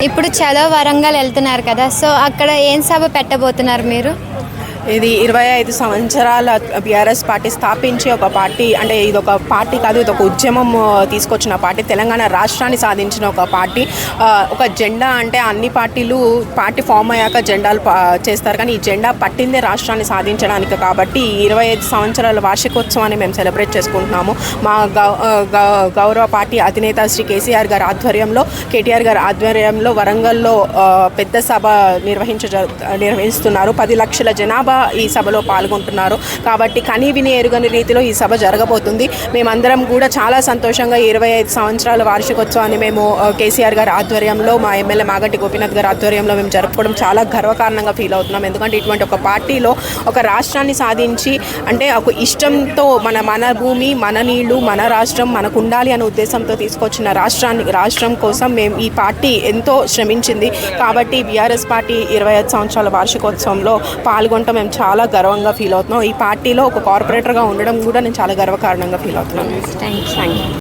ఇప్పుడు చలో వరంగల్ వెళ్తున్నారు కదా, సో అక్కడ ఏం సభ పెట్టబోతున్నారు మీరు? ఇది 25 సంవత్సరాల బీఆర్ఎస్ పార్టీ స్థాపించి ఒక పార్టీ, అంటే ఇది ఒక పార్టీ కాదు, ఇది ఒక ఉద్యమం తీసుకొచ్చిన పార్టీ, తెలంగాణ రాష్ట్రాన్ని సాధించిన ఒక పార్టీ. ఒక జెండా అంటే అన్ని పార్టీలు పార్టీ ఫామ్ అయ్యాక జెండాలు చేస్తారు, కానీ ఈ జెండా పట్టిందే రాష్ట్రాన్ని సాధించడానికి. కాబట్టి 25 సంవత్సరాల వార్షికోత్సవాన్ని మేము సెలబ్రేట్ చేసుకుంటున్నాము. మా గౌరవ పార్టీ అధినేత శ్రీ కేటీఆర్ గారి ఆధ్వర్యంలో వరంగల్లో పెద్ద సభ నిర్వహిస్తున్నారు. 10 లక్షల జనాభా ఈ సభలో పాల్గొంటున్నారు. కాబట్టి కనీ విని ఎరుగని రీతిలో ఈ సభ జరగబోతుంది. మేమందరం కూడా చాలా సంతోషంగా 25 సంవత్సరాల వార్షికోత్సవాన్ని మేము కేసీఆర్ గారి ఆధ్వర్యంలో, మా ఎమ్మెల్యే మాగంటి గోపీనాథ్ గారి ఆధ్వర్యంలో మేము జరుపుకోవడం చాలా గర్వకారణంగా ఫీల్ అవుతున్నాం. ఎందుకంటే ఇటువంటి ఒక పార్టీలో ఒక రాష్ట్రాన్ని సాధించి, అంటే ఒక ఇష్టంతో మన భూమి, మన నీళ్లు, మన రాష్ట్రం మనకు ఉండాలి అనే ఉద్దేశంతో తీసుకొచ్చిన రాష్ట్రం కోసం మేము ఈ పార్టీ ఎంతో శ్రమించింది. కాబట్టి బీఆర్ఎస్ పార్టీ 25 సంవత్సరాల వార్షికోత్సవంలో పాల్గొనడం మేము చాలా గర్వంగా ఫీల్ అవుతున్నాం. ఈ పార్టీలో ఒక కార్పొరేటర్గా ఉండడం కూడా నేను చాలా గర్వకారణంగా ఫీల్ అవుతున్నాను. Thank you.